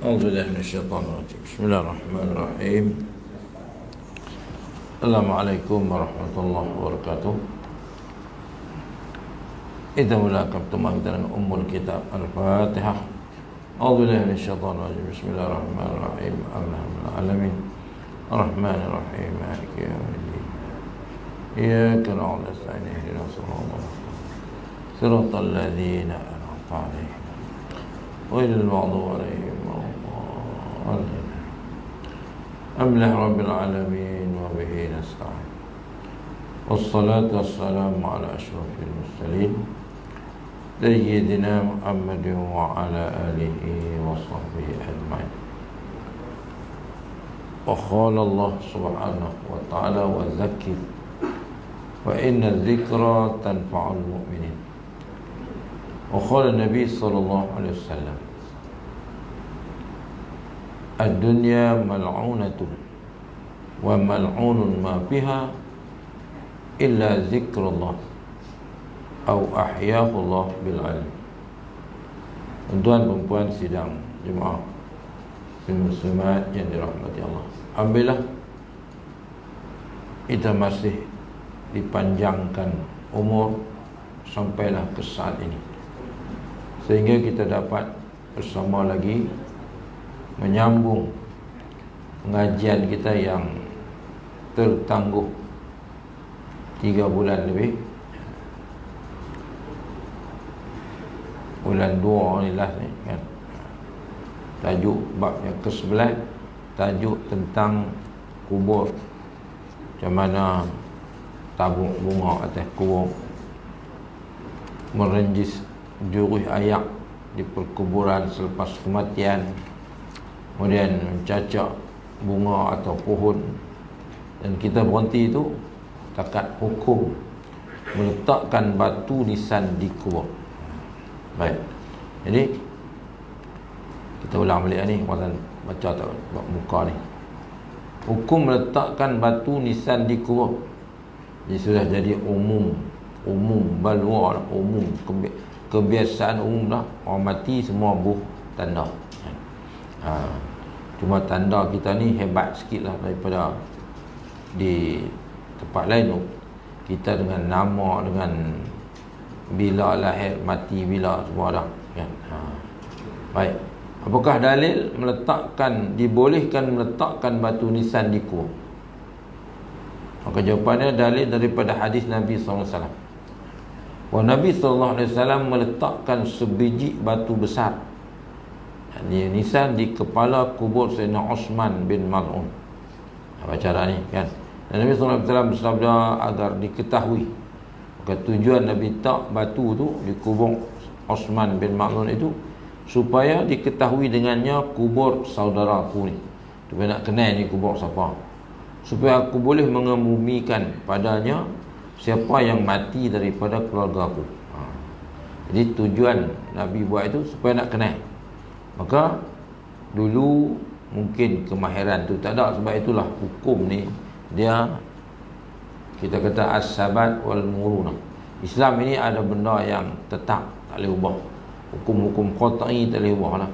A'udzubillahi minasyaitonir rajim. Bismillahirrahmanirrahim. Assalamualaikum warahmatullahi wabarakatuh. Idza mulaqabtum dengan ummul kitab Al-Fatihah. A'udzubillahi minasyaitonir rajim. Bismillahirrahmanirrahim. Alhamdulillahi alamin. Arrahmanir rahim. Maliki yaumiddin. Iyyaka na'budu wa iyyaka nasta'in. Ihdinas siratal ladzina an'amta 'alaihim ghairil maghdubi 'alaihim Alhamdulillah Rabbil Alamin wa bihi nasta'in. Wassalatu wassalamu ala ashrafil mursalin Sayyidina Muhammadin wa ala alihi wa sahbihi ajma'in. Wa qala Allah subhanahu wa ta'ala wa zakkir wa inna dzikra tanfa'ul mu'minin. Wa qala Nabi sallallahu alaihi wasallam Ad-dunya mal'unatun wa mal'unun ma fiha illa zikrullah au ahyahullah bil ilm. Tuan dan puan sidang jemaah muslimat yang dirahmati Allah, alhamdulillah kita masih dipanjangkan umur sampailah ke saat ini, sehingga kita dapat bersama lagi menyambung pengajian kita yang tertangguh 3 bulan lebih. Bulan 2 ni lah ni kan. Tajuk bab yang ke-11, tajuk tentang kubur, macam mana tabung bunga atas kubur, merenjis jurus ayak di perkuburan selepas kematian, kemudian mencacak bunga atau pohon. Dan kita berhenti itu takat hukum meletakkan batu nisan di kubur. Baik, jadi kita ulang balik ni, tuan baca tak buat muka ni. Hukum meletakkan batu nisan di kubur ini sudah jadi umum balwa, umum kebiasaan umum dah. Orang mati semua buh tanda. Cuma tanda kita ni hebat sikit lah daripada di tempat lain tu. Kita dengan nama, dengan bila lahir, mati bila, semua dah kan? Baik, apakah dalil dibolehkan meletakkan batu nisan di kubur? Maka jawapannya dalil daripada hadis Nabi SAW. Nabi SAW meletakkan sebiji batu besar, nisan di kepala kubur Sayyidina Osman bin Maz'un. Apa cara ni kan? Dan Nabi SAW bersabda agar diketahui. Maka tujuan Nabi letak batu tu di kubur Osman bin Maz'un itu supaya diketahui dengannya kubur saudaraku ni. Supaya nak kenal ni kubur siapa, supaya aku boleh mengemumikan padanya siapa yang mati daripada keluarga aku. Jadi tujuan Nabi buat itu supaya nak kenal. Maka dulu mungkin kemahiran tu tak ada, sebab itulah hukum ni dia kita kata as-sabat wal murunah. Islam ini ada benda yang tetap, tak boleh ubah. Hukum-hukum qat'i tak boleh ubah lah.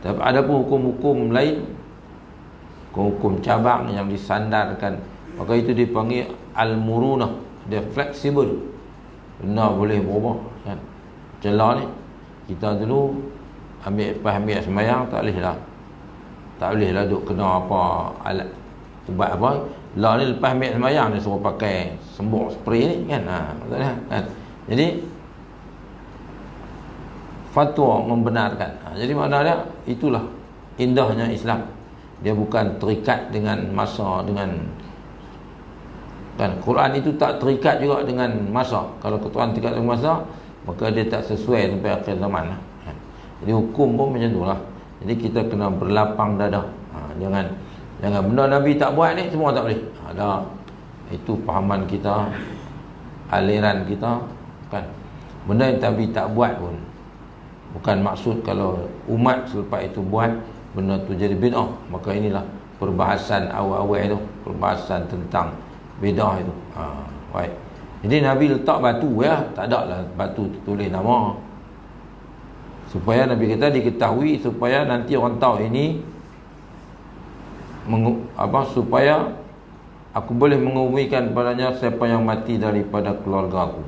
Tapi ada pun hukum-hukum lain, hukum cabang yang disandarkan, maka itu dipanggil al-murunah. Dia fleksibel, benda boleh berubah kan. Celah ni kita dulu ambil sembahyang, tak boleh lah duk kena apa alat ubat apa. Lah ni lepas ambil sembahyang dia suruh pakai sembur spray ni kan. Maksudnya kan. Jadi fatwa membenarkan. Jadi maknanya itulah indahnya Islam. Dia bukan terikat dengan masa, dengan kan. Quran itu tak terikat juga dengan masa. Kalau Quran terikat dengan masa, maka dia tak sesuai sampai akhir zaman lah. Jadi hukum pun macam tu lah. Jadi kita kena berlapang dada. Jangan benda Nabi tak buat ni semua tak boleh. Ada itu fahaman kita, aliran kita kan. Benda yang Nabi tak buat pun bukan maksud kalau umat selepas itu buat benda tu jadi bid'ah. Maka inilah perbahasan awal-awal itu, perbahasan tentang bid'ah itu. Baik. Jadi Nabi letak batu ya, tak ada lah batu tulis nama. Supaya Nabi kata diketahui, supaya nanti orang tahu ini supaya aku boleh mengumumkan padanya siapa yang mati daripada keluarga aku.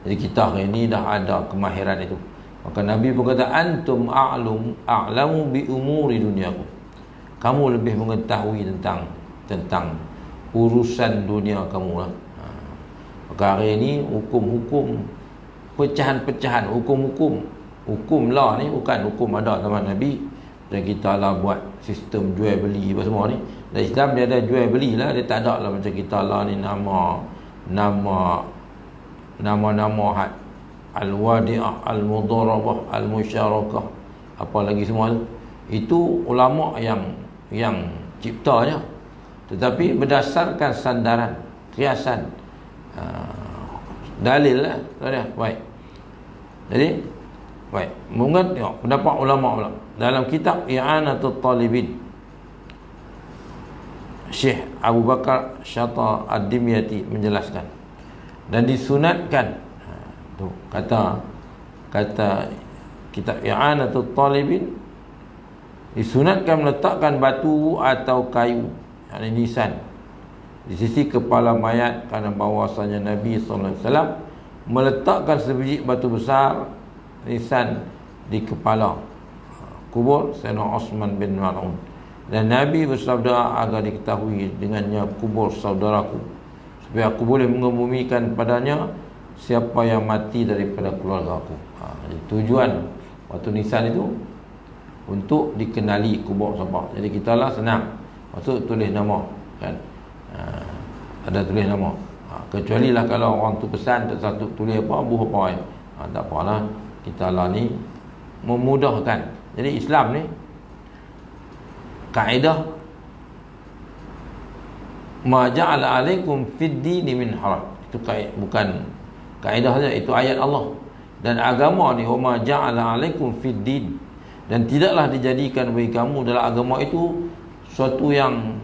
Jadi kita hari ini dah ada kemahiran itu. Maka Nabi pun kata antum a'lamu bi umuri dunyakum. Kamu lebih mengetahui tentang urusan dunia kamu lah. Maka hari ini hukum-hukum pecahan-pecahan, hukum lah ni bukan hukum ada zaman Nabi. Dan kita lah buat sistem jual beli apa semua ni. Dan Islam dia ada jual beli lah, dia tak ada lah macam kita lah ni nama had al-wadi'ah, al-mudharabah, al-musyarakah, apa lagi semua tu. Itu ulama yang ciptanya. Tetapi berdasarkan sandaran, kiasan, dalil lah. Baik. Jadi baik, mungkin tengok pendapat ulama pula dalam kitab I'anatul Talibin, Syekh Abu Bakar Syata Ad-Dimyati menjelaskan dan disunatkan tu kata kitab I'anatul Talibin, disunatkan meletakkan batu atau kayu, yakni nisan, di sisi kepala mayat, kerana bahawasanya Nabi SAW meletakkan sebiji batu besar nisan di kepala kubur Sayyidina Osman bin Mal'un, dan Nabi bersabda agar diketahui dengannya kubur saudaraku, supaya aku boleh mengebumikan padanya siapa yang mati daripada keluarga aku. Jadi tujuan batu nisan itu untuk dikenali kubur siapa. Jadi kita lah senang maksud tulis nama kan. Ada tulis nama. Kecuali lah kalau orang tu pesan tak satu tulis apa buh apa tak apalah. Kita lah ni memudahkan. Jadi Islam ni kaedah ma ja'ala alaikum fid dini min haraj. Itu bukan kaedah saja, itu ayat Allah. Dan agama ni ma ja'ala alaikum fid din, dan tidaklah dijadikan bagi kamu dalam agama itu suatu yang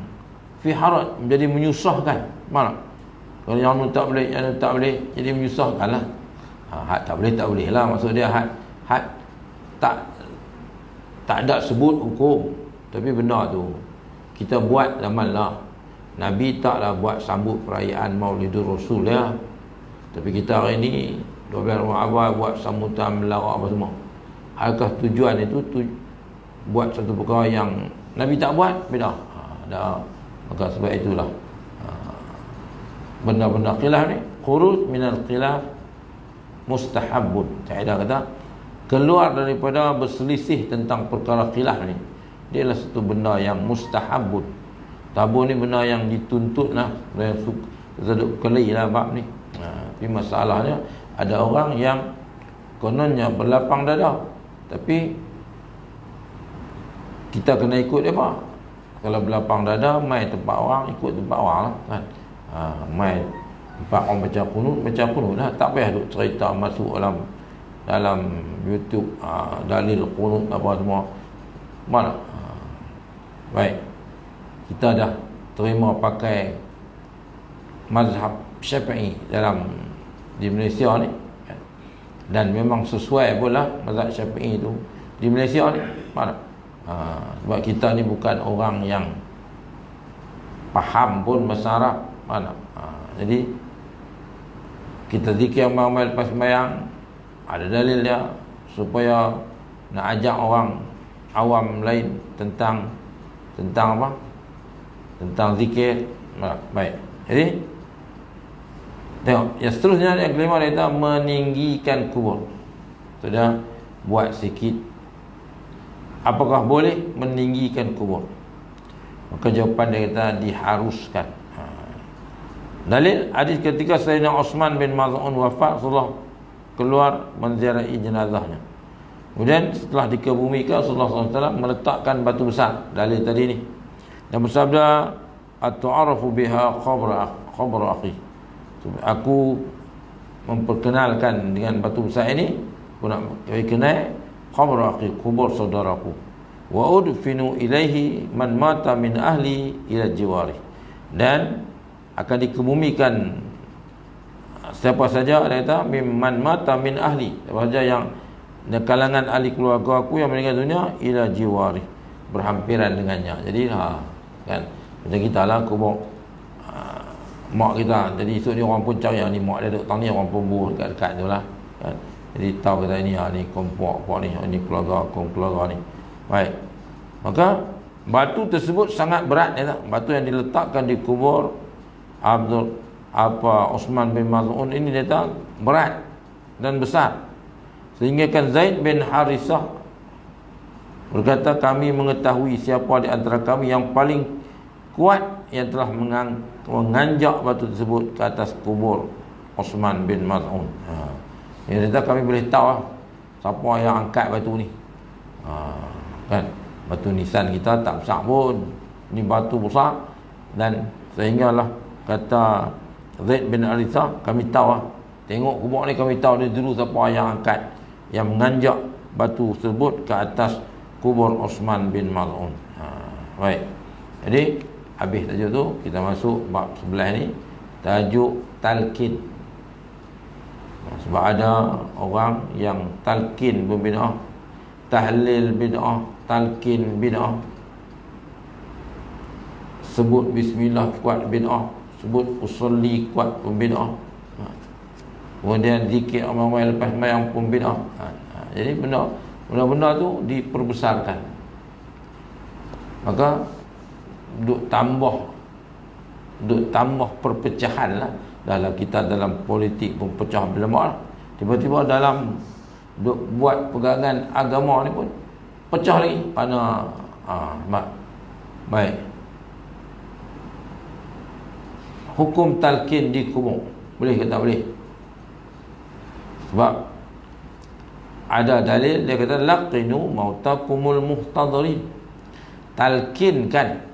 fi haraj, menjadi menyusahkan. Mana? Kalau yang tu tak boleh, yang tu tak boleh, jadi menyusahkanlah. Had tak boleh lah. Maksud dia had tak ada sebut hukum, tapi benda tu kita buat zaman lah. Nabi taklah buat sambut perayaan Maulidur Rasul ya. Tapi kita hari ni 12 Ramadan buat sambutan melara apa semua. Adakah tujuan itu buat satu perkara yang Nabi tak buat? Beda. Maka sebab itulah benda-benda khilaf ni, khuruj minal khilaf mustahabun. Kaedah kata keluar daripada berselisih tentang perkara khilaf ni, dia adalah satu benda yang mustahabun. Tabur ni benda yang dituntut lah, yang seduk keli lah bab ni. Tapi masalahnya ada orang yang kononnya berlapang dada, tapi kita kena ikut dia apa. Kalau berlapang dada, mai tempat orang, ikut tempat orang lah kan. Mai tempat orang baca kunut lah. Tak payah duk cerita masuk dalam YouTube dalil kunut apa semua. Mana? Baik, kita dah terima pakai mazhab Syafi'i dalam di Malaysia ni, dan memang sesuai pula mazhab Syafi'i itu di Malaysia ni. Mana? Sebab kita ni bukan orang yang faham pun bahasa Arab. Mana? Jadi kita zikir ramai lepas sembahyang, ada dalil dia supaya nak ajak orang awam lain tentang apa? Tentang zikir. Baik. Jadi tengok, yang seterusnya yang kelima dia kata meninggikan kubur. Sudah buat sikit. Apakah boleh meninggikan kubur? Maka jawapan dia kata diharuskan. Dalil hadis ketika Sayyidina Osman bin Maz'un wafat, Rasulullah keluar menziarahi jenazahnya. Kemudian setelah dikebumikan, Rasulullah SAW meletakkan batu besar. Dalil tadi ni yang bersabda at-tu'arafu biha qabr akhi. Aku memperkenalkan dengan batu besar ini, aku nak kenal qabr akhi, kubur saudaraku. Wa udfinu ilaihi man mata min ahli ila jiwari. Dan akan dikebumikan siapa saja, dia kata mimman mata min ahli, siapa saja yang kalangan ahli keluarga aku yang meninggal dunia ila jiwari, berhampiran dengannya. Jadi kan macam kita lah kubur mak kita. Jadi esok ni orang pun cari yang ni mak dia duduk tang ni, orang pun buruh dekat-dekat tu lah kan. Jadi tahu kata ni ni kompok ni, ni keluarga ni. Baik, maka batu tersebut sangat berat ya, batu yang diletakkan di kubur Osman bin Maz'un ini dia tahu berat dan besar, sehingga kan Zaid bin Harisah berkata, kami mengetahui siapa di antara kami yang paling kuat yang telah menganjak batu tersebut ke atas kubur Osman bin Maz'un. Dia kata kami boleh tahu siapa yang angkat batu ni. Kan batu nisan kita tak besar pun, ni batu besar, dan sehinggalah kata Zaid bin Harisah, kami tahu tengok kubur ni, kami tahu dia dulu siapa yang angkat, yang menganjak batu tersebut ke atas kubur Osman bin Maz'un. Baik. Jadi habis tajuk tu, kita masuk bab sebelah ni, tajuk talqin. Sebab ada orang yang talqin berbid'ah, tahlil bid'ah, talqin bid'ah, sebut bismillah kuat bid'ah, sebut usolli kuat pun bid'ah, kemudian zikir ramai lepas sembahyang pun bid'ah. Jadi benda tu diperbesarkan, maka duk tambah perpecahan lah. Dalam kita dalam politik pun pecah berlemak lah. Tiba-tiba dalam duk buat pegangan agama ni pun pecah lagi. Baik, hukum talqin di kubur boleh ke tak boleh? Sebab ada dalil dia kata laqinu mautakumul muhtadhirin, talqinkan,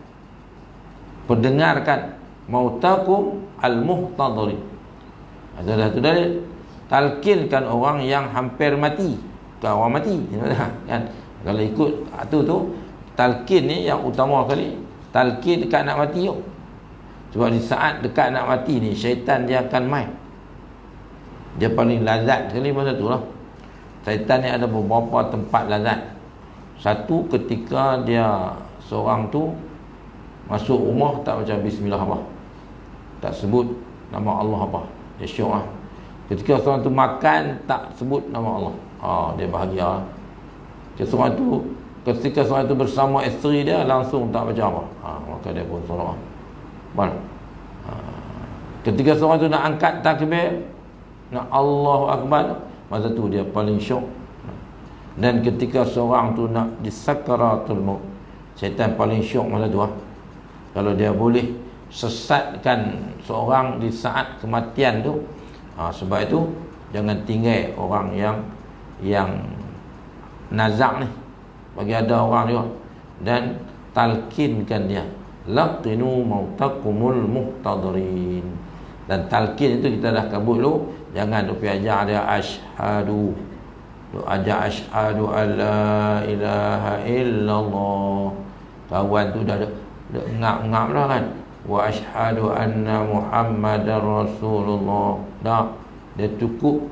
pendengarkan mautakum al-muhtadhirin. Ada satu dalil, talqinkan orang yang hampir mati, bukan orang mati kan. Kalau ikut tu talqin ni yang utama kali, talqin dekat nak mati tu. Sebab di saat dekat nak mati ni, syaitan dia akan main. Dia paling lazat sekali masa tu lah. Syaitan ni ada beberapa tempat lazat. Satu, ketika dia seorang tu masuk rumah tak baca bismillah apa, tak sebut nama Allah apa, dia syok lah. Ketika seorang tu makan tak sebut nama Allah, dia bahagia. Ketika seorang tu bersama isteri dia langsung tak baca apa, maka dia pun sorak. Ketika seorang tu nak angkat takbir, nak Allahu Akbar, masa tu dia paling syok. Dan ketika seorang tu nak di sakaratul maut, syaitan paling syok masa tu. Kalau dia boleh sesatkan seorang di saat kematian tu, sebab itu jangan tinggal orang yang nazak ni. Bagi ada orang juga, dan talqinkan dia, laqinu mautakumul muhtadhirin. Dan talqin itu kita dah kabul dulu. Jangan duk ajar dia asyhadu, duk ajar asyhadu alla ilaha illallah, kawan tu dah ngap-ngap dah kan, wa asyhadu anna muhammadar rasulullah, dah Dia cukup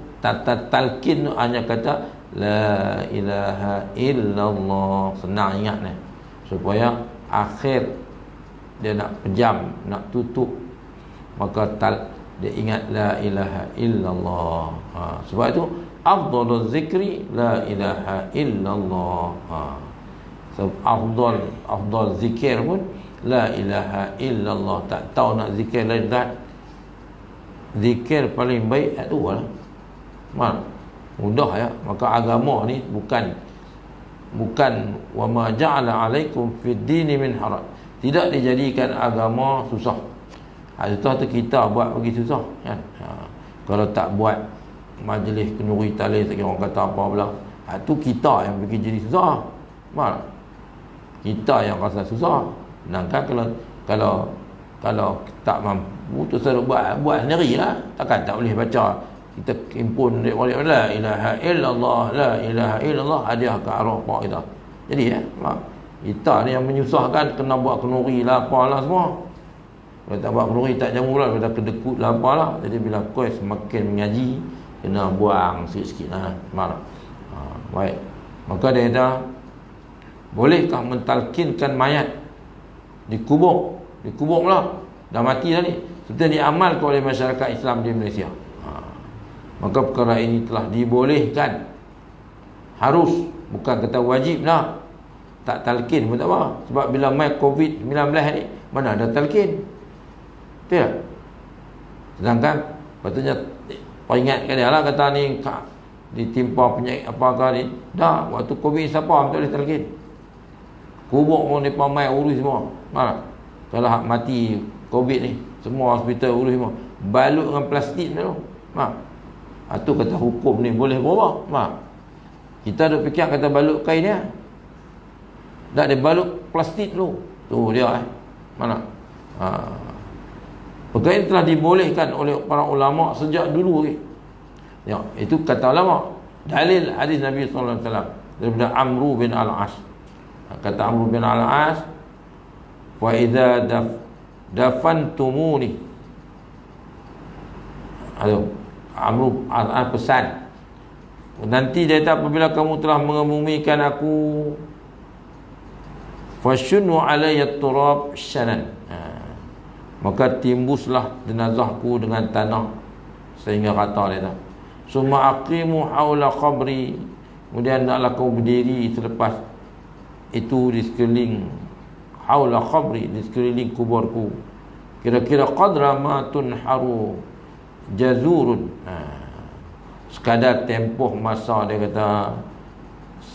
talqin tu hanya kata la ilaha illallah. Senang ingat ni, supaya akhir dia nak pejam, nak tutup, maka dia ingat la ilaha illallah. Sebab itu afdalul zikri la ilaha illallah. So, afdal zikir pun la ilaha illallah. Tak tahu nak zikir lain tak. Zikir paling baik itu lah. Mudah ya. Maka agama ni bukan wa ma ja'ala alaikum fid dini min haraj. Tidak dijadikan agama susah. Susah tu kita buat bagi susah kan. Kalau tak buat majlis kenduri talih, tak kira orang kata apa pula, tu kita yang bikin jadi susah. Kita yang rasa susah. Sedangkan kalau tak mampu tu suruh buat sendiri lah. Takkan tak boleh baca. Kita impun la ilaha illallah, la ilaha illallah, hadiah ke arwah pak kita. Jadi kita ni yang menyusahkan, kena buat kenduri lah apalah semua. Kalau tak buat kenduri tak jamu lah, kita kedekut lah apalah. Jadi bila kau semakin mengaji, kena buang sikit-sikit lah. Baik. Maka dia kata, bolehkah mentalkinkan mayat dikubur pula, dah mati dah ni, seperti diamalkan oleh masyarakat Islam di Malaysia. Maka perkara ini telah dibolehkan. Harus, bukan kata wajib lah. Tak talqin pun tak apa. Sebab bila mai COVID-19 ni, mana ada talqin? Betul tak? Sedangkan patutnya peringatkan dia lah, kata ni ditimpa penyakit apakah ni. Dah, waktu COVID siapa tak boleh talqin. Kubur pun mereka mai urus semua. Mana? Kalau hak mati COVID ni, semua hospital urus semua. Balut dengan plastik ni tu. Itu kata hukum ni boleh berubah. Kita duk fikir kata balut kain dia. Tak ada balut plastik tu. Tu dia Mana? Perkara ini telah dibolehkan oleh para ulama sejak dulu. Ya, itu kata ulama. Dalil hadis Nabi sallallahu alaihi wasallam daripada Amru bin Al-As. Kata Amru bin Al-As, wa idza dafantumuni. Amru Al-As pesan, nanti dia kata apabila kamu telah mengebumikan aku, fashunnu alayya turab syanan, maka timbuslah jenazahku dengan tanah sehingga rata. Dia kata summa aqimu haula qabri, kemudian naklah kau berdiri selepas itu di sekeliling haula qabri, di sekeliling kuburku, kira-kira qadra ma tunharu jazurun, sekadar tempoh masa dia kata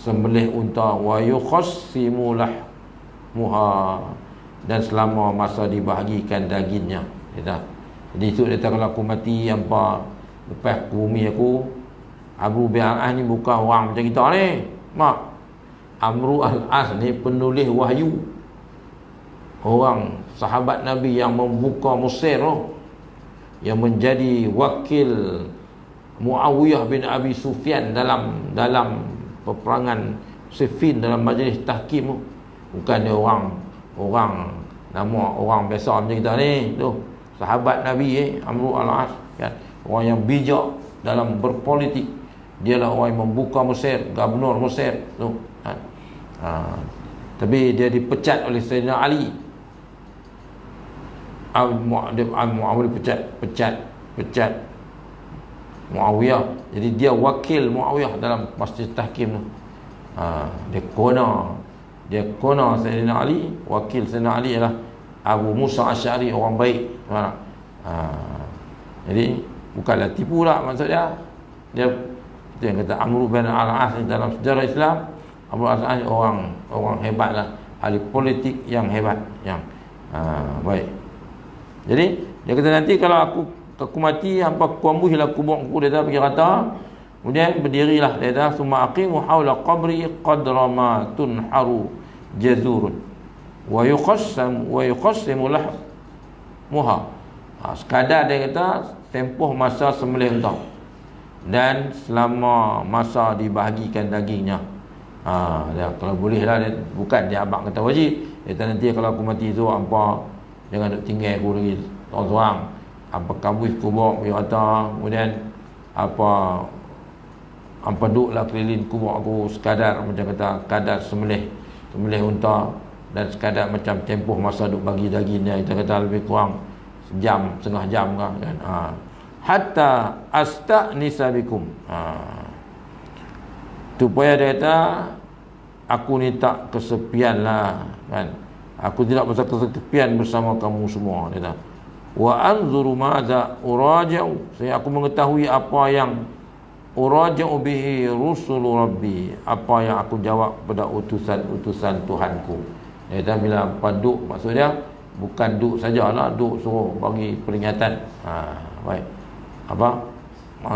sembelih unta, wa yukhassimu lahmuha, dan selama masa dibahagikan dagingnya. Jadi itu dia kata kalau aku mati hampa lepas bumi aku, Amru bin Al-As ni bukan orang macam kita ni. Amru Al-As ni penulis wahyu, orang sahabat Nabi yang membuka Mesir tu, yang menjadi wakil Muawiyah bin Abi Sufyan dalam peperangan Siffin, dalam majlis tahkim tu. Bukan dia orang nama orang biasa macam kita ni tu. Sahabat Nabi Amru Al-As kan, orang yang bijak dalam berpolitik. Dialah orang yang membuka Mesir, gubernur Mesir tu kan. Tapi dia dipecat oleh Sayyidina Ali. Muawiyah pecat Muawiyah. Jadi dia wakil Muawiyah dalam masjid tahkim tu. Dia kona Sayyidina Ali. Wakil Sayyidina Ali ialah Abu Musa Asy'ari, orang baik. Jadi bukanlah tipu lah maksud dia. Dia itu yang kata Amru bin Al-As dalam sejarah Islam. Amru bin Al-As orang hebat lah, ahli politik yang hebat, yang baik. Jadi dia kata nanti kalau aku mati, hampa kuambuhilah kuburku, dia dah pergi rata. Kemudian berdirilah, dia dah summa aqimu haula qabri qadra ma tunharu jazurun wa yuqassimu lahmuha. Sekadar dia kata tempoh masa sembelih unta dan selama masa dibahagikan dagingnya. Dia kalau boleh lah, bukan dia abang kata wajib. Dia kata nanti kalau aku mati tu hampa jangan duk tinggal aku lagi seorang-seorang. Apa kabus kubur pergi rata, kemudian Hampa duduklah keliling kubur aku sekadar macam kata kadar sembelih unta, dan sekadar macam tempoh masa duk bagi dagingnya, kita kata lebih kurang sejam, setengah jam kan. Hatta asta'nisa bikum. Tu payah dia kata aku ni tak kesepian lah kan. Aku tidak merasa kesepian bersama kamu semua, dia kata. Wa anzuru ma'za uraja'u. Aku mengetahui apa yang uraja'u bihi rusul rabbi, apa yang aku jawab pada utusan-utusan Tuhanku. Dia kata bila duk, maksud dia bukan duk sajalah, duk suruh bagi peringatan. Baik. Apa?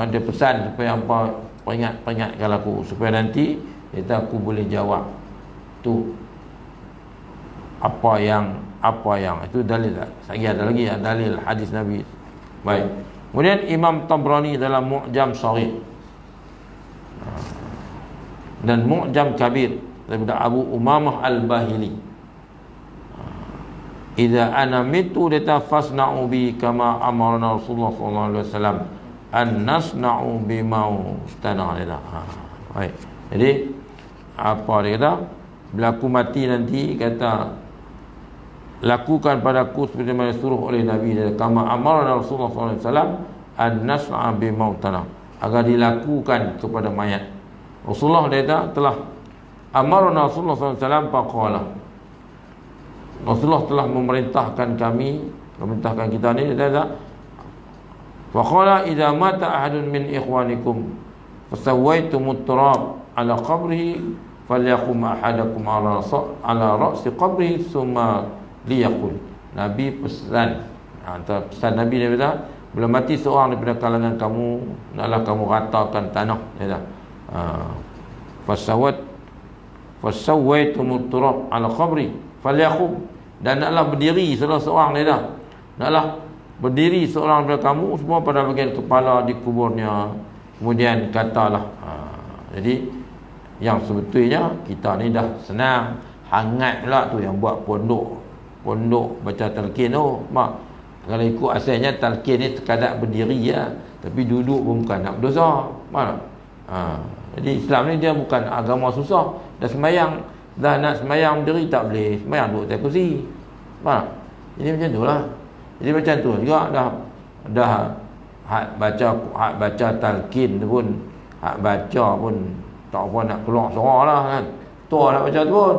Dia pesan supaya hampa peringatkan aku supaya nanti kita aku boleh jawab tu apa yang itu dalil. Lagi ada lagi dalil hadis Nabi. Baik. Kemudian Imam Tabrani dalam Mu'jam Shaghir dan Mu'jam Kabir daripada Abu Umamah Al-Bahili, idza ana mitu fasna'u bi kama amarna Rasulullah sallallahu alaihi wasallam an nasna'u bima ustana'na. Baik. Jadi apa dia kata? Bila aku mati nanti, kata lakukan padaku seperti mana disuruh oleh Nabi, kama amarna Rasulullah sallallahu alaihi wasallam an nas'a bi mautana, agar dilakukan kepada mayat. Rasulullah dia telah amarna Rasulullah sallallahu alaihi wasallam faqala, Rasulullah telah memerintahkan kita ni, dia kata faqala idza mata ahadun min ikhwanikum fasawaitumut turab ala qabrihi falyaqum ahadakum ala ra'si qabrihi thumma liyaqul. Nabi pesan, pesan Nabi dia kata, bila mati seorang daripada kalangan kamu, naklah kamu ratakan tanah, dia kata fasawaitumut turab ala qabri falyaqum, dan naklah berdiri salah seorang, dia kata naklah berdiri seorang daripada kamu semua pada bahagian kepala di kuburnya, kemudian katalah. Jadi yang sebetulnya kita ni dah senang, hangat pula tu yang buat pondok baca talqin tu. Kalau ikut asalnya talqin ni sekadar berdiri ya, tapi duduk pun bukan nak berdosa. Jadi Islam ni dia bukan agama susah. Dah nak sembahyang berdiri tak boleh, sembahyang duduk atas kursi. Jadi macam tu lah. Jadi macam tu juga dah baca talqin tu pun, baca pun tak apa nak keluar suara lah kan. Tua nak baca tu pun,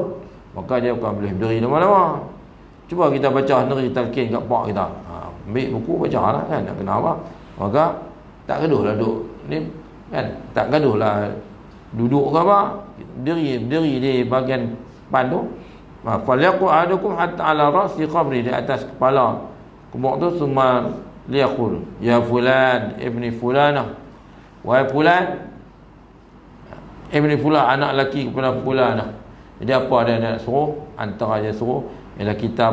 maka dia bukan boleh berdiri lama-lama. Cuba kita baca sendiri talqin kat pak kita, ambil buku baca lah kan, nak kena apa. Maka tak gaduh lah duduk ni kan, tak gaduh lah duduk ke apa, berdiri di bahagian depan tu. Falyaqu ahadukum hatta ala ra'si qabri, di atas kepala kubur tu, summa liyaqul ya fulan ibni fulanah, wahai fulan ibni fulan, anak lelaki kepada fulanah. Jadi apa dia nak suruh, antara dia suruh ialah kita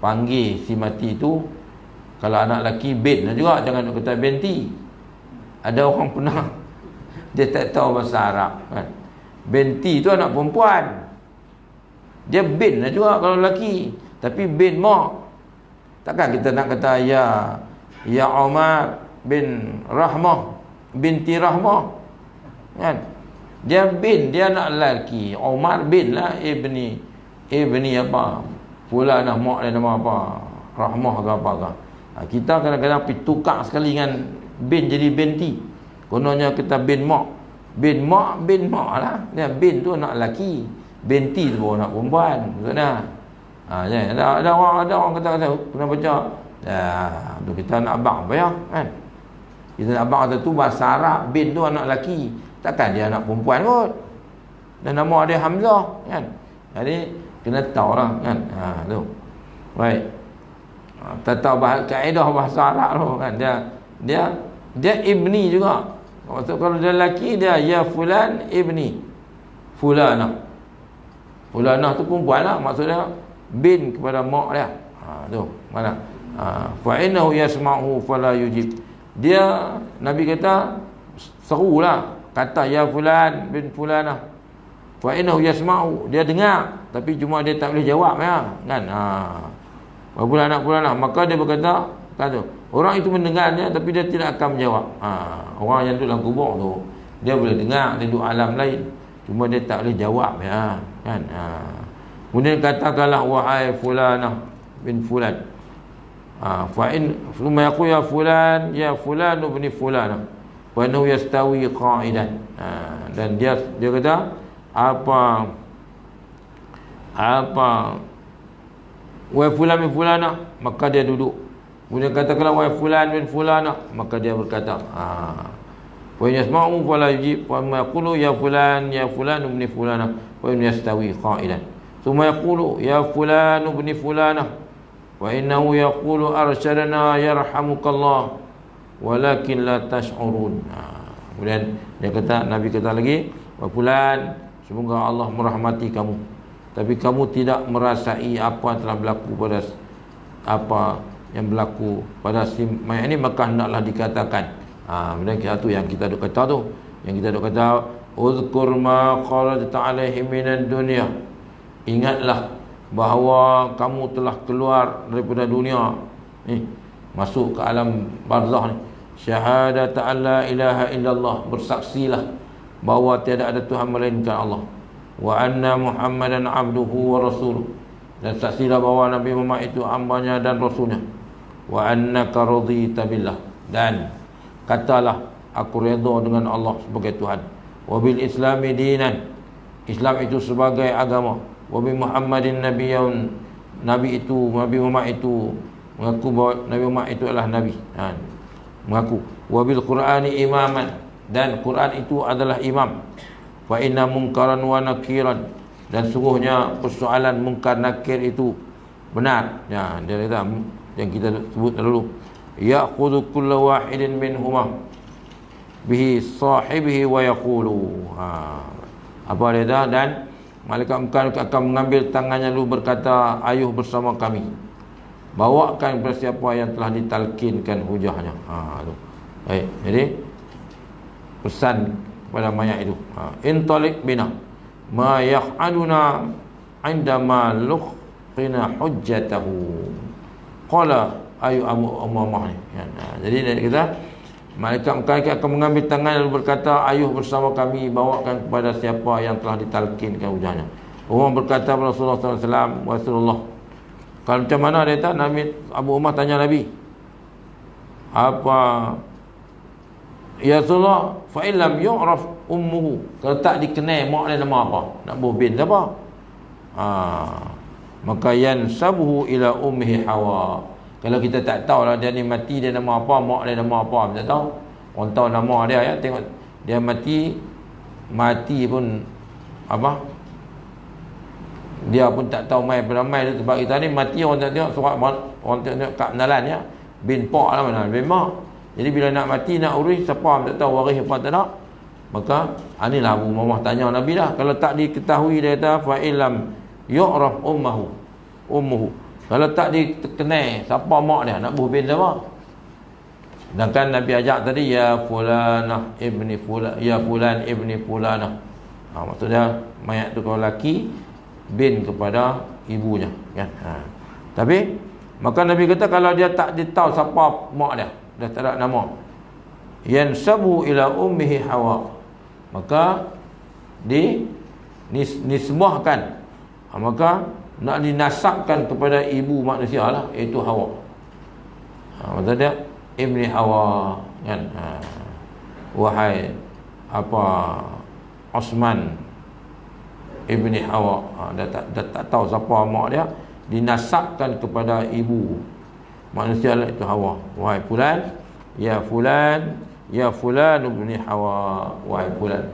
panggil si mati tu, kalau anak lelaki bin juga, jangan nak kata binti. Ada orang pernah dia tak tahu bahasa Arab kan, binti tu anak perempuan, dia bin juga kalau lelaki, tapi bin mak. Takkan kita nak kata ya Umar bin Rahmah binti Rahmah kan, dia bin, dia anak lelaki. Umar bin lah ibni apa, fulanah mak dia nama apa, Rahmah ke apa ke. Kita kadang-kadang pergi tukar sekali dengan bin jadi binti. Kononnya kita bin mak lah. Dia bin tu anak lelaki, binti tu anak perempuan. Maksudnya ada orang kata kena baca tu, kita nak abang apa ya kan, kita nak abang kata tu bahasa Arab, bin tu anak lelaki, takkan dia anak perempuan kot, dan nama dia Hamzah kan. Jadi kena tahu lah kan. Tu baik, tak tahu kaedah bahasa Arab tu kan. Dia ibni juga. Maksud kalau dia lelaki, dia ya fulan ibni fulanah. Fulanah tu perempuan lah, maksudnya bin kepada mak dia. Tu mana fa innahu yasma'u fala yujib. Dia Nabi kata serulah, kata ya fulan bin fulanah, fa innahu yasma'u, dia dengar tapi cuma dia tak boleh jawab ya kan. Fulanah, maka dia berkata Orang itu mendengarnya tapi dia tidak akan menjawab. Orang yang duduk dalam kubur tu, dia boleh dengar, dia duduk alam lain, cuma dia tak boleh jawab ya, kan. Kemudian katakanlah wahai fulanah bin fulan. Fa in thumma yaqul ya fulan ibn fulanah wa innahu yastawi qa'idan. Dan dia kata apa wahai fulan bin fulanah, maka dia duduk. Kemudian katakanlah wahai fulan bin fulanah, maka dia berkata wa yasma'u fala yujib wa ma yaqulu ya fulan ibn fulanah wa in yastawi qa'idan. Thumma yaqulu ya fulan ibn fulanah wa innahu yaqulu arsyadana yarhamukallah walakin la tash'urun. Kemudian dia kata, Nabi kata lagi, wa fulan, semoga Allah merahmati kamu, tapi kamu tidak merasai apa yang telah berlaku pada yang berlaku pada si mayat ini, maka hendaklah dikatakan. Kemudian satu yang kita duk kata tu, yang kita duk kata uzkur ma kharajta alaihi minad dunya, ingatlah bahawa kamu telah keluar daripada dunia ni, masuk ke alam barzakh ni. Syahadat an la ilaha illallah, bersaksilah bahawa tiada ada Tuhan melainkan Allah, wa anna Muhammadan abduhu wa rasuluh, dan saksilah bahawa Nabi Muhammad itu hambanya dan rasulnya, wa annaka radita billah, dan katalah aku redha dengan Allah sebagai Tuhan, wa bil islami dinan, Islam itu sebagai agama, wa bi Muhammadin nabiyyan, Nabi Muhammad itu mengaku bahawa Nabi Muhammad itu adalah Nabi, mengaku, wa bil Qur'ani imaman, dan Quran itu adalah imam, fa inna munkaran wa nakiran, dan sungguhnya persoalan mungkar nakir itu benar. Ya, dia kata yang kita sebut dulu, ya'khudhu kullu wahidin minhuma bihi sahibihi wa yaqulu. Apa dia dah, dan malaikat munkar akan mengambil tangannya lalu berkata, ayuh bersama kami, bawakan kepada siapa yang telah ditalkinkan hujahnya. Tu. Baik, jadi pesan kepada mayat itu, intalik bina ma yah'aluna indama luqina hujjatahu, qala ayu umamah ni. Jadi dia kata malaikat akan mengambil tangan lalu berkata, ayuh bersama kami, bawakan kepada siapa yang telah ditalkinkan hujahnya. Umar berkata kepada Rasulullah SAW, Rasulullah, kalau macam mana dia kata, Nabi Abu Umar tanya Nabi, apa ya Rasulullah, fa illam yu'raf ummuhu, kalau tak dikenal mak dia nama apa, nak buh bin apa, maka yansabuhu ila ummihi Hawa. Kalau kita tak tahu lah dia ni mati, dia nama apa, mak dia nama apa, kita tahu. Orang tahu nama dia ya, tengok dia mati pun apa, dia pun tak tahu mai beramai tu, sebab kita ni mati orang tak tengok surat, orang tengok kat penalan ya, bin pak lah mana, bin mak. Jadi bila nak mati, nak urus, siapa tak tahu waris apa tak nak, maka inilah Abu Umamah tanya Nabi dah, kalau tak diketahui dia kata fa illam yu'raf ummuhu, kalau tak dikenal siapa mak dia, nak buh bin siapa. Sedangkan Nabi ajak tadi, ya fulanah ibni fulan, ya fulan ibni fulanah. Maksudnya mayat tu kalau lelaki, bin kepada ibunya, kan. Tapi maka Nabi kata kalau dia tak tahu siapa mak dia, dah tak ada nama, yansabu ila ummihi Hawa, maka nisbahkan, maka nak dinasabkan kepada ibu manusia lah, iaitu Hawa. Maksudnya ibni Hawa, kan. Wahai Osman ibni Hawa, dah tak tahu siapa mak dia, dinasabkan kepada ibu manusia lah, itu Hawa. Wahai fulan ya fulan ibni Hawa, wahai fulan.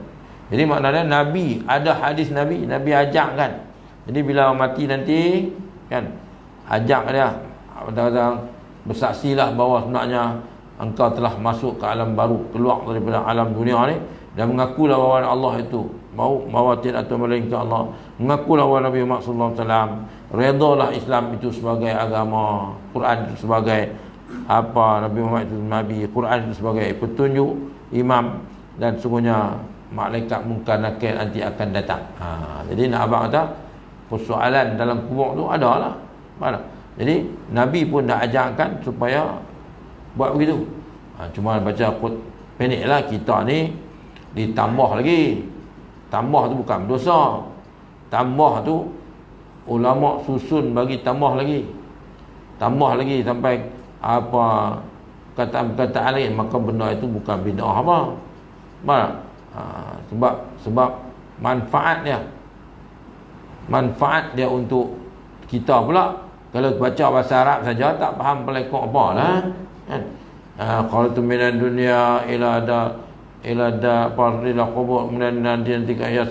Jadi maknanya Nabi, ada hadis Nabi ajak, kan. Jadi bila mati nanti, kan, ajak dia, kadang-kadang bersaksilah bahawa sebenarnya engkau telah masuk ke alam baru, keluar daripada alam dunia ni, dan mengakulah bahawa Allah itu bahawa tidak ada melainkan Allah, mengakulah bahawa Nabi Muhammad SAW, redalah Islam itu sebagai agama, Quran itu sebagai Nabi Muhammad itu Nabi, Quran itu sebagai petunjuk, imam, dan sungguhnya malaikat munkar nakir nanti akan datang. Jadi nak abang kata persoalan dalam kubur tu ada lah. Mana? Jadi Nabi pun dah ajarkan supaya buat begitu. Cuma baca pendek lah. Kita ni ditambah lagi. Tambah tu bukan dosa. Tambah tu ulama susun bagi tambah lagi. Tambah lagi sampai apa perkataan lain, maka benda itu bukan bid'ah apa. Sebab manfaat dia untuk kita pula. Kalau baca bahasa Arab saja tak faham pelekok apa lah kan. Kalau tu minan dunia ila da parila qubur minan nanti kayas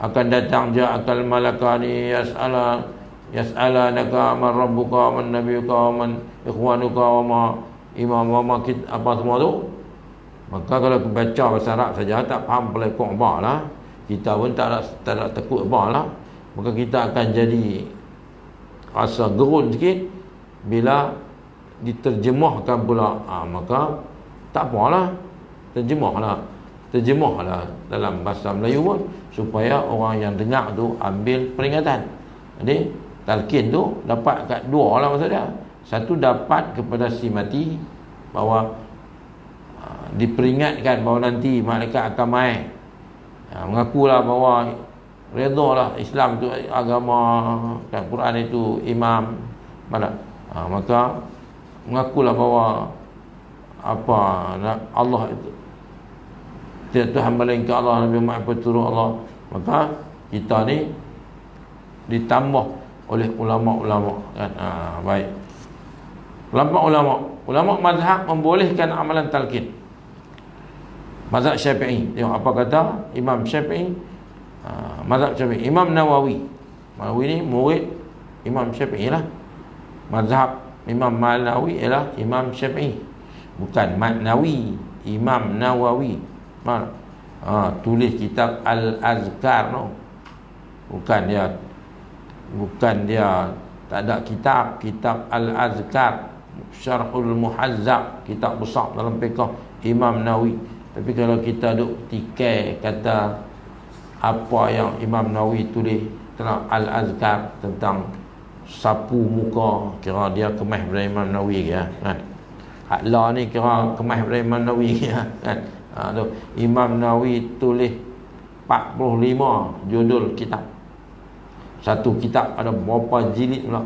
akan datang ja akal malakani yas'ala naka man rabbuka man nabiyuka man ikhwanuka wa ma imam wa ma apa semua tu. Maka kalau baca bahasa Arab saja tak faham pelekok apa lah, kita pun tak nak takut apa lah, maka kita akan jadi rasa gerun sikit. Bila diterjemahkan pula, maka tak apalah, terjemahlah dalam bahasa Melayu pun, supaya orang yang dengar tu ambil peringatan. Jadi talqin tu dapat kat dua lah maksud dia. Satu, dapat kepada si mati bahawa diperingatkan bahawa nanti malaikat akan mai, mengakulah bahawa redha lah Islam tu agama, kan Quran itu imam mana, maka mengakulah bahawa apa Allah itu tiada Tuhan melainkan Allah, Nabi Muhammad peturut Allah. Maka kita ni ditambah oleh ulama-ulama kan. Baik, ulama mazhab membolehkan amalan talqin. Mazhab Syafi'i, tengok apa kata Imam Syafi'i. Mazhab Syafi'i, Imam Nawawi ni murid Imam Syafi'i lah. Mazhab Imam Nawawi ialah Imam Syafi'i, bukan Nawawi, Imam Nawawi. Tulis kitab Al-Azkar no. Bukan dia tak ada kitab Al-Azkar, Syarhul Muhazzab, kitab besar dalam fiqh Imam Nawawi. Tapi kalau kita duk tikai kata apa yang Imam Nawawi tulis tentang Al-Azkar, tentang sapu muka, kira dia kemah daripada Imam Nawawi kan. Haklah ni kira kemah daripada Imam Nawawi kan. Tu Imam Nawawi tulis 45 judul kitab. Satu kitab ada berapa jilid pula.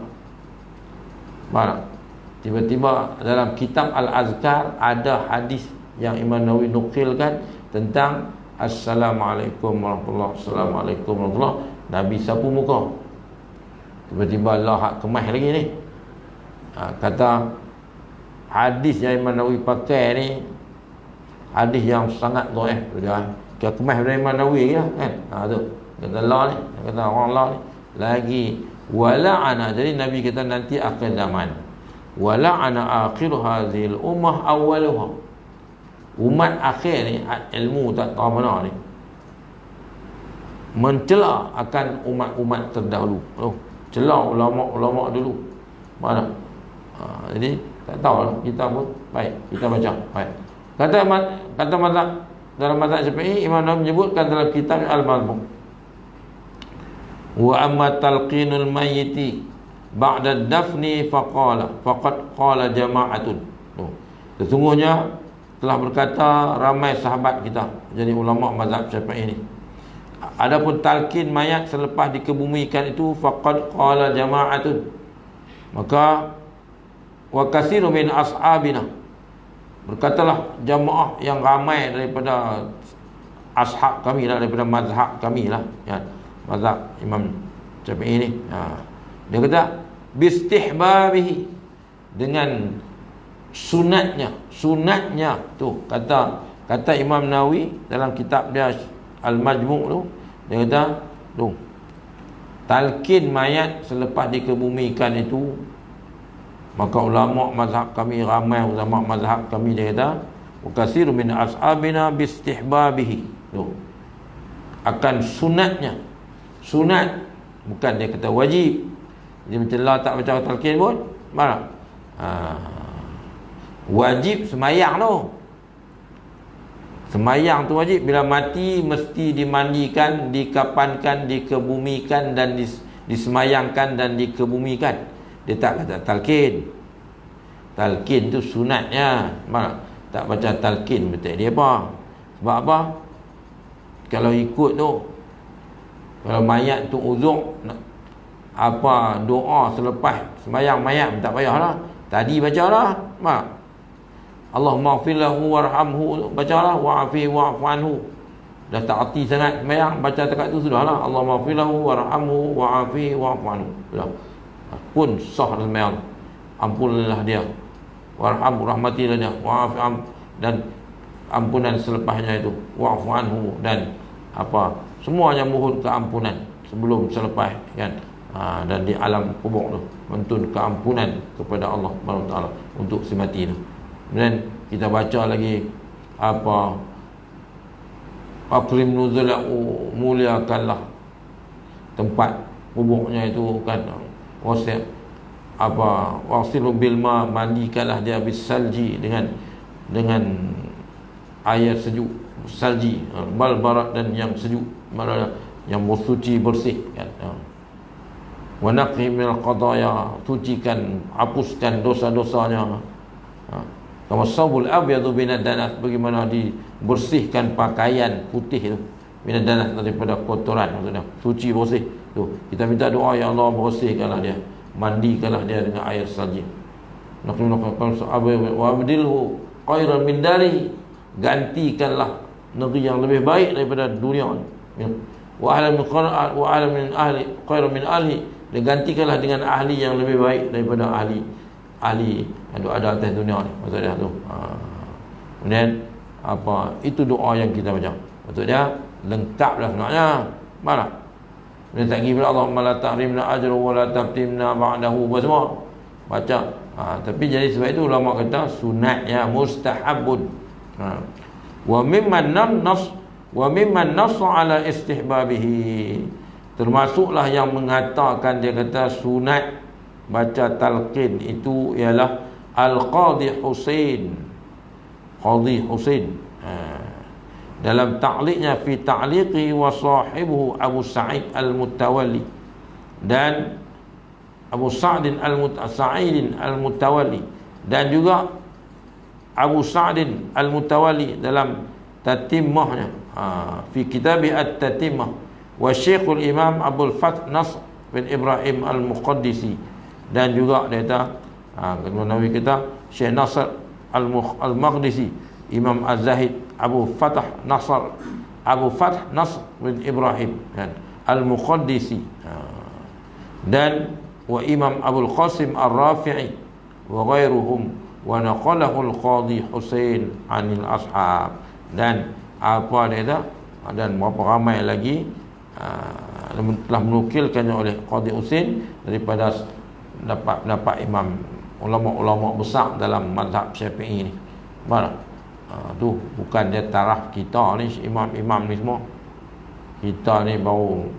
Tiba-tiba dalam kitab Al-Azkar ada hadis yang Imam Nawawi nukilkan tentang Assalamualaikum warahmatullahi wabarakatuh, Assalamualaikum warahmatullahi wabarakatuh, Nabi sapu muka. Tiba-tiba Allah hak kemah lagi ni, kata hadis yang Imam Nawawi pakai ni hadis yang sangat dhaif. Dia kemah dari Imam Nawawi lah kan. Tu kata Allah ni, kata orang Allah ni lagi wala'ana. Jadi Nabi kata nanti akhir zaman, wala'ana akhiru hazil ummah awwaluha. Umat akhir ni, ilmu tak tahu mana ni, mencela akan umat-umat terdahulu. Cela ulama-ulama dulu. Mana? Jadi tak tahu lah kita pun. Baik, kita baca. Baik. Kata mazhab, dalam mazhab Syafi'i, Imam Nawawi menyebutkan dalam kitab Al-Mazmum, wa amma talqinul mayyiti ba'da dafni faqad qala jama'atun. Sesungguhnya telah berkata ramai sahabat kita, jadi ulama mazhab Syafi'i ni, adapun talqin mayat selepas dikebumikan itu faqad qala jama'atun, maka wa katsiru min ashabina, berkatalah jamaah yang ramai daripada ashab kami lah, daripada mazhab kami lah ya, mazhab Imam Syafi'i ni. Dia kata bistihbabihi, dengan sunatnya tu, kata Imam Nawawi dalam kitab dia Al-Majmu' tu, dia kata tu talqin mayat selepas dikebumikan itu, maka ulama mazhab kami, ramai ulama mazhab kami, dia kata wakasir min ashabina bistihbabihi, tu akan sunatnya. Sunat bukan dia kata wajib. Dia macam lah tak baca talqin pun mana wajib semayang tu. Semayang tu wajib. Bila mati mesti dimandikan, dikapankan, dikebumikan dan disemayangkan dan dikebumikan. Dia tak kata talqin. Talqin tu sunatnya. Tak baca talqin betul dia apa? Sebab apa? Kalau ikut tu, kalau mayat tu uzur, apa doa selepas sembahyang mayat tak payahlah. Tadi bacalah. Allahumma ighfir lahu warhamhu, bacalah wa'afi wa'fu anhu. Dah tak arti sangat sembahyang, baca dekat tu sudahlah. Allahumma ighfir lahu warhamhu wa'afi wa'fu anhu. Sudah. Pun sah sembahyang. Ampunlah dia. Warhamhu, rahmatilah dia. Wa'afi dan ampunan selepasnya itu. Wa'fu anhu dan apa? Semuanya mohon keampunan sebelum selepas kan. Dan di alam kubur tu menuntut keampunan kepada Allah Subhanahu Taala untuk si mati tu. Kemudian kita baca lagi apa, akrim nuzulahu, muliakanlah tempat kuburnya itu kan. Wasir apa, wasilu bil ma, mandikanlah dia bisalji dengan air sejuk, salji, bal barat dan yang sejuk, mana yang bersuci bersih kan. Wa naqi minal qadaya, sucikan, hapuskan dosa-dosanya. Kama sabul abyadu binad danas, bagaimana dibersihkan pakaian putih itu binad danas daripada kotoran, maksudnya suci bersih tu. Kita minta doa, ya Allah bersihkanlah dia, mandikanlah dia dengan air salji. Naqi wa abdilhu khairan min dari, gantikanlah negeri yang lebih baik daripada dunia. Wa ahlan min qara wa ahlan min ahli khairan min ahli, dan gantikanlah dengan ahli yang lebih baik daripada ahli yang ada atas dunia ni, maksudnya tu. Kemudian apa, itu doa yang kita baca, maksudnya lengkaplah sebenarnya. Mana dia tak kira Allahumma la tahrimna ajru wa la taftimna ba'dahu, semua baca. Tapi jadi sebab itu ulama kata sunatnya mustahabun. Wa mimman nas ala istihbabihi, termasuklah yang mengatakan, dia kata sunat baca talqin itu ialah Al-Qadhi Husain. Qadhi Husain dalam ta'liqnya fi ta'liqi wa sahibuhu Abu Sa'id Al-Mutawalli, dan Abu Sa'id Al-Mutawalli, dan juga Abu Sa'id Al-Mutawalli dalam tatimahnya fi kitabih At-Tatimah, wa Syekhul Imam Abdul Fath Nasr bin Ibrahim Al-Muqaddisi, dan juga dia kata kedua Nawawi kita Syekh Nasr Al-Maqdisi, Imam Az-Zahid Abu Fath Nasr bin Ibrahim Al-Muqaddisi, dan wa Imam Abul Qasim Ar-Rafi'i wa ghairuhum, wa naqalahu Al-Qadhi Husain anil ashab, dan apa dia kata, dan berapa ramai lagi telah menukilkannya oleh Qadhi Husain daripada dapat imam ulama-ulama besar dalam mazhab Syafi'i ni. Mana tu bukan dia taraf kita ni, imam-imam ni semua. Kita ni baru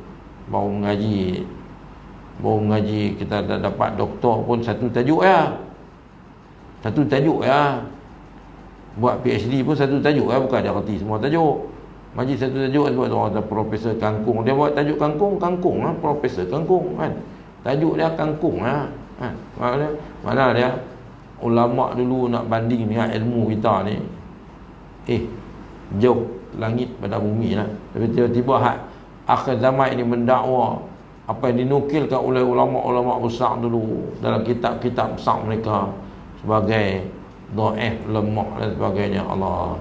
mengaji kita dah dapat doktor pun satu tajuk ya. Buat PhD pun satu tajuk ya, bukan dia reti semua tajuk. Majlis satu tajuk sebab tu ada Profesor Kangkung, dia buat tajuk kangkung Profesor Kangkung kan. Tajuk dia kangkung kan. Mana dia ulama dulu nak banding dengan ilmu kita ni, jauh langit pada bumi lah. Tapi tiba-tiba akhir zaman ini mendakwa apa yang dinukilkan oleh ulama-ulama besar dulu dalam kitab-kitab besar mereka sebagai dhaif, lemah dan sebagainya. Allah,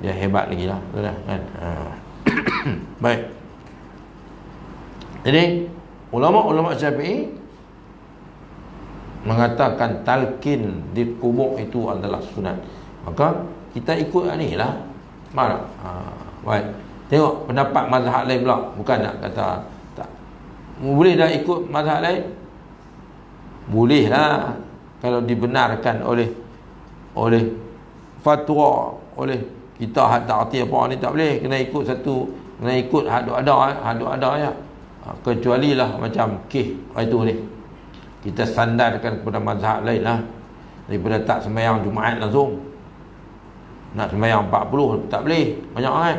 dia hebat lagi lah kan. Baik, jadi ulama-ulama Syafi'i mengatakan talqin di kubur itu adalah sunat. Maka kita ikut ni lah. Mana? Baik. Tengok pendapat mazhab lain pula. Bukan nak kata tak. Boleh dah ikut mazhab lain? Boleh lah. Kalau dibenarkan oleh fatwa, oleh kita hak tak arti apa ni, tak boleh. Kena ikut satu, kena ikut hak ada ya. Kecuali lah macam kes itu ni, kita sandarkan kepada mazhab lain lah, daripada tak sembahyang Jumaat langsung nak sembahyang 40 tak boleh, banyak kan.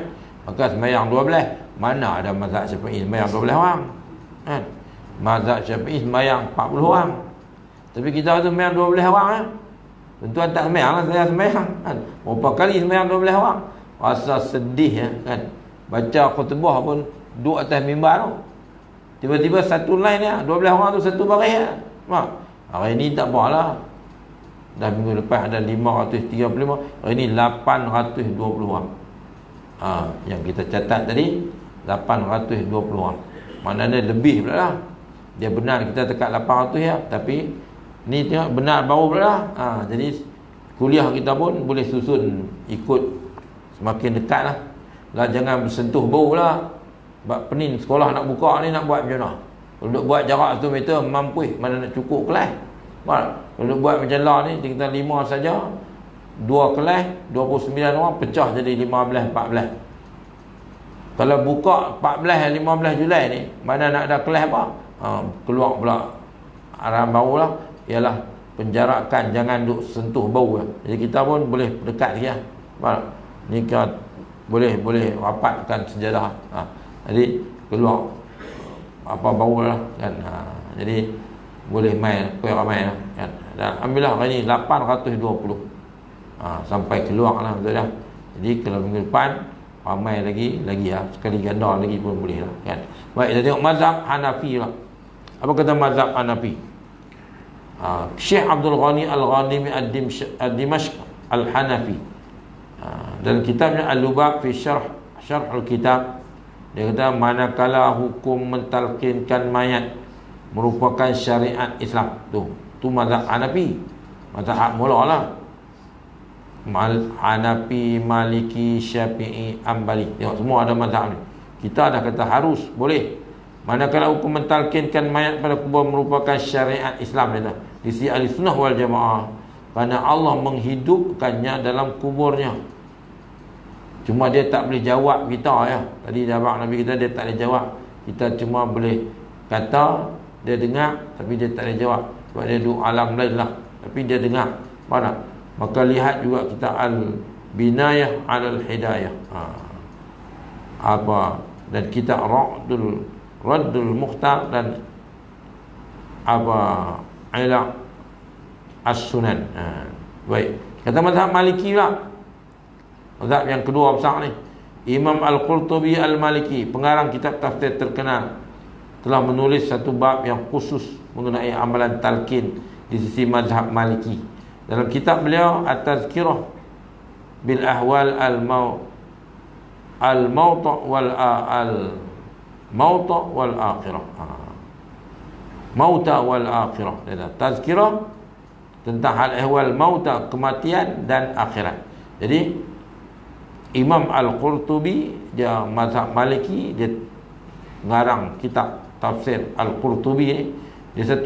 Maka sembahyang 12, mana ada mazhab Syafi'i sembahyang 12 orang kan. Mazhab Syafi'i sembahyang 40 orang, tapi kita tu sembahyang 12 orang kan. Tuan tak sembahyang lah, saya sembahyang kan. Berapa kali sembahyang 12 orang. Rasa sedih ya kan. Baca khutbah pun duduk atas mimbar tu. Tiba-tiba satu line ya, 12 orang tu satu baris ya. Hari ni tak apalah. Dah minggu lepas ada 535, hari ni 820 orang. Yang kita catat tadi 820 orang. Maknanya lebih pula lah. Dia benar kita dekat 800 ya, tapi ni tengok benar baru pula lah. Jadi kuliah kita pun boleh susun ikut semakin dekat lah. Jangan bersentuh bau lah. Sebab pening sekolah nak buka ni nak buat macam mana? Kalau duk buat jarak 1 meter mampu mana nak cukup kelas. Kalau duk buat macam lah ni kita 5 saja, 2 kelas 29 orang pecah jadi 15 14. Kalau buka 14 15 Julai ni mana nak ada kelas apa? Keluar pula arahan baru lah, ialah penjarakan, jangan duk sentuh bau lah. Jadi kita pun boleh dekat sikit lah. Ni kita boleh rapatkan sejadah. Jadi keluar apa bau lah kan. Jadi boleh main kuih ramai lah kan. Dan alhamdulillah hari ni 820 sampai keluar lah, betul dah. Jadi kalau minggu depan ramai lagi lah, sekali ganda lagi pun boleh lah kan. Baik, kita tengok mazhab Hanafi lah. Apa kata mazhab Hanafi? Syekh Abdul Ghani Al-Ghanimi Ad-Dimashq Al-Hanafi, dalam kitabnya Al-Lubab fi Syarh Al-Kitab, dia kata manakala hukum mentalkinkan mayat merupakan syariat Islam, tu mazhab Hanafi, mazhab mula lah. Hanafi, Maliki, Syafi'i, Hanbali, tengok semua ada mazhab ni. Kita dah kata harus, boleh. Manakala hukum mentalkinkan mayat pada kubur merupakan syariat Islam, dia di sisi ahli sunnah wal jamaah, kerana Allah menghidupkannya dalam kuburnya. Cuma dia tak boleh jawab kita ya. Tadi jawab Nabi kita, dia tak boleh jawab. Kita cuma boleh kata dia dengar, tapi dia tak boleh jawab sebab dia duduk alam lain lah, tapi dia dengar. Mana? Maka lihat juga kita Al-Binayah Al-Hidayah dan kita Raddul Mukhtar dan Ilaq As-Sunan. Baik, kata mazhab Maliki lah, mazhab yang kedua besar ni. Imam Al-Qurtubi Al-Maliki, pengarang kitab tafsir terkenal, telah menulis satu bab yang khusus mengenai amalan talqin di sisi mazhab Maliki. Dalam kitab beliau At-Tazkirah bil Ahwal Al-Maut wal Akhirah. Mauta wal Akhirah. Tazkirah tentang hal ehwal mauta, kematian dan akhirat. Jadi Imam Al-Qurtubi, dia mazhab Maliki, dia ngarang kitab tafsir Al-Qurtubi ni. Dia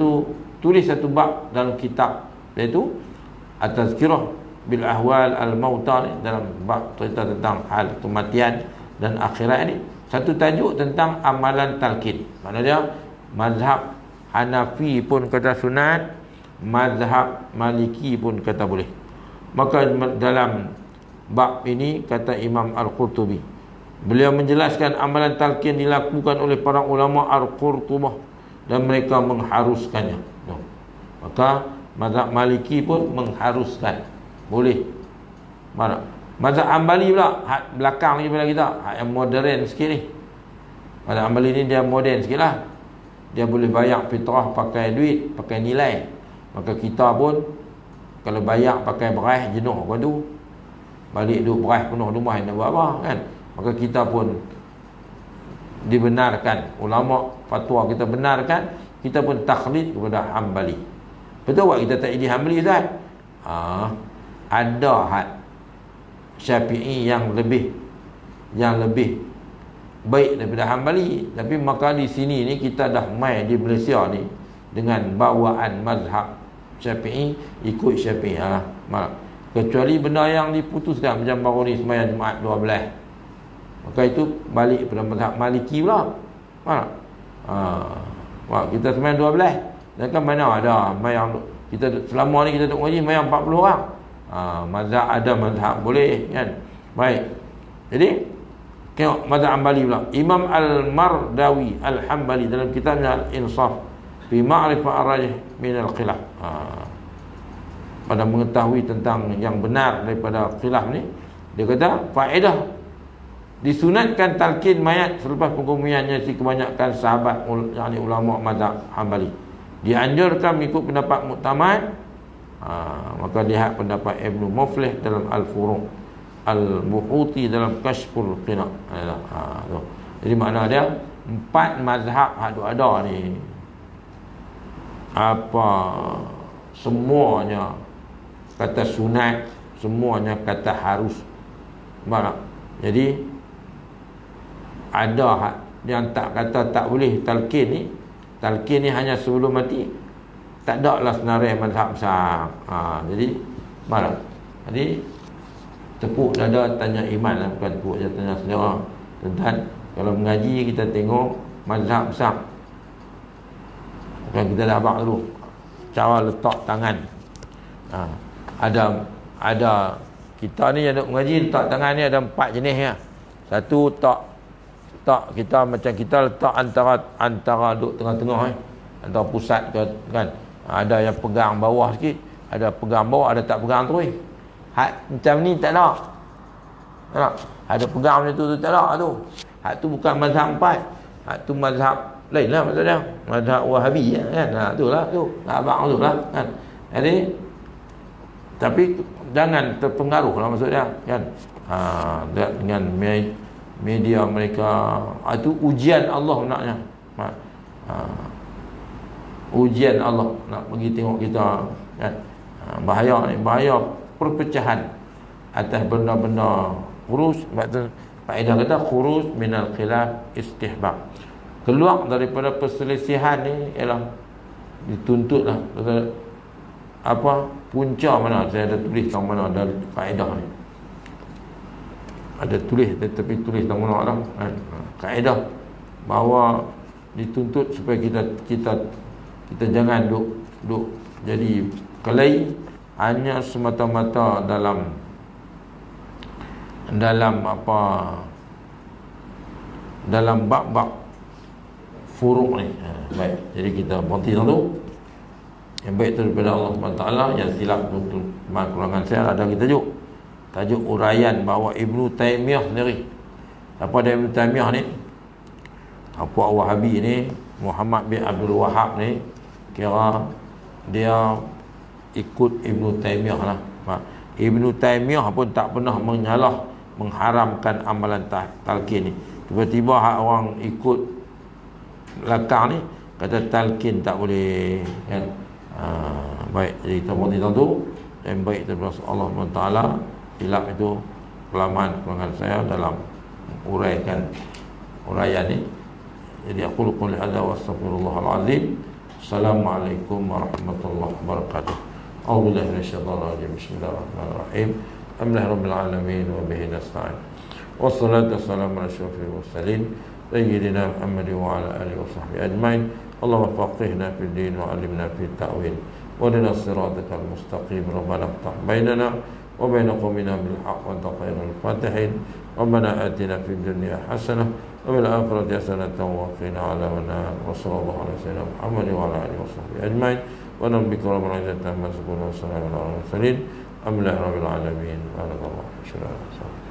tulis satu bab dalam kitab, iaitu At-Tazkirah bil Ahwal Al-Mauta ni, dalam bab cerita tentang hal kematian dan akhirat ni. Satu tajuk tentang amalan talqin. Maknanya mazhab Hanafi pun kata sunat, mazhab Maliki pun kata boleh. Maka dalam bab ini kata Imam Al-Qurtubi, beliau menjelaskan amalan talqin dilakukan oleh para ulama Al-Qurtubah dan mereka mengharuskannya. Maka mazhab Maliki pun mengharuskan, boleh. Mana? Mazhab Hanbali pula belakang lagi pada kita, yang modern sikit ni. Mazhab Hanbali ni dia moden sikit lah. Dia boleh bayar fitrah pakai duit, pakai nilai. Maka kita pun kalau bayar pakai beras jenuh apa tu, balik duduk beras penuh rumah nak buat apa kan. Maka kita pun dibenarkan, ulama fatwa kita benarkan, kita pun taklid kepada Hanbali. Betul tak kita tak jadi Hanbali Ustaz? Ada had Syafi'i yang lebih baik daripada Hanbali, tapi maka di sini ni kita dah mai di Malaysia ni dengan bawaan mazhab Syafi'i, ikut Syafi'i. Kecuali benda yang diputuskan macam baru ni sembahyang Jumaat 12, maka itu balik pada mazhab Maliki pula. Kita sembahyang 12, dan kan mana ada sembahyang kita selama ni kita duk ngaji sembahyang 40 orang. Mazhab ada mazhab boleh kan. Baik, jadi tengok mazhab Hanbali pula. Imam Al-Mardawi Al-Hanbali dalam kitabnya Al-Insaf fi Ma'rifah Ar-Rajih min Al-Khilaf. pada mengetahui tentang yang benar daripada khilaf ni, dia kata faedah disunatkan talqin mayat selepas pengkomiannya si kebanyakan sahabat yakni ulama mazhab Hambali. Dianjurkan mengikut pendapat muktamad. Maka lihat pendapat Ibnu Muflih dalam Al-Furuq, Al-Buhuti dalam Kashful Qina. Jadi makna dia 4 mazhab ada ni, apa semuanya kata sunat, semuanya kata harus. Mana? Jadi ada yang tak kata tak boleh talqin ni. Talqin ni hanya sebelum mati. Tak ada lah senarai mazhab besar. Jadi mana? Jadi tepuk dada tanya iman lah, bukan tepuk je tanya selera. Tuan-tuan, kalau mengaji kita tengok mazhab besar. Bukan kita dah abang dulu. Cara letak tangan. Ada kita ni yang duk mengaji letak tangan ni ada 4 jenis ya. Satu tak kita macam kita letak antara duk tengah-tengah antara pusat ke kan. Ada yang pegang bawah sikit, ada pegang bawah, ada tak pegang terus. Macam ni tak ada. Tak ada pegang macam tu tak ada tu. Hak tu bukan mazhab 4. Hak tu mazhab lain lah maksudnya. Mazhab Wahabi kan. Tu lah tu. Abang tu lah kan. Jadi tapi jangan terpengaruh lah maksudnya kan. Dengan media mereka, itu ujian Allah naknya. Ujian Allah nak pergi tengok kita kan. Bahaya ni, bahaya perpecahan atas benda-benda khurus. Sebab tu faedah kata khurus minal khilaf istihbab, keluar daripada perselisihan ni ialah dituntutlah. Apa punca mana, saya ada tulis tang mana ada faedah ni, ada tulis tetapi tulis tang mana dah kan. Kaedah bahawa dituntut supaya kita jangan duk jadi kelai hanya semata-mata dalam apa, dalam bab-bab furuk ni. Baik, jadi kita berhenti dulu. Yang baik itu daripada Allah SWT, yang silap untuk kekurangan saya ada kita tajuk uraian bahawa Ibnu Taimiyah sendiri. Apa dia Ibnu Taimiyah ni? Apa Wahabi ni, Muhammad bin Abdul Wahab ni, kira dia ikut Ibnu Taimiyah lah. Ibnu Taimiyah pun tak pernah mengharamkan amalan talqin ni. Tiba-tiba orang ikut belakang ni kata talqin tak boleh kan. Baik, jadi kita berhenti tentu. Yang baik daripada Allah SWT, hilap itu kelemahan saya dalam uraian ni. Jadi aku qul hadza wa astaghfirullahalazim. Assalamualaikum warahmatullahi wabarakatuh. A'udzubillahi minasyaitonir rajim. Bismillahirrahmanirrahim. Alhamdulillahirabbil alamin wa bihi nasta'in. Wassalatu wassalamu ala asyrafil mursalin sayyidina Muhammad wa ala alihi wa sahbihi ajmain. Allahumma faqihna fid din wa 'allimna fit ta'wil. Wa lana siratal mustaqim. Rabbana iftah bainana wa bain qaumina bil haqq wa anta khairul fatihin. Rabbana atina fid dunya hasanah wa fil akhirati hasanatan wa qina 'adzabannar. Wa sallallahu ala sayyidina Muhammad wa ala alihi wa sahbihi ajmain. Wa nabiyyika rabbil izzati amma yasifun wa salamun ala al mursalin. Alhamdulillahirabbil alamin. Barakallahu fiikum.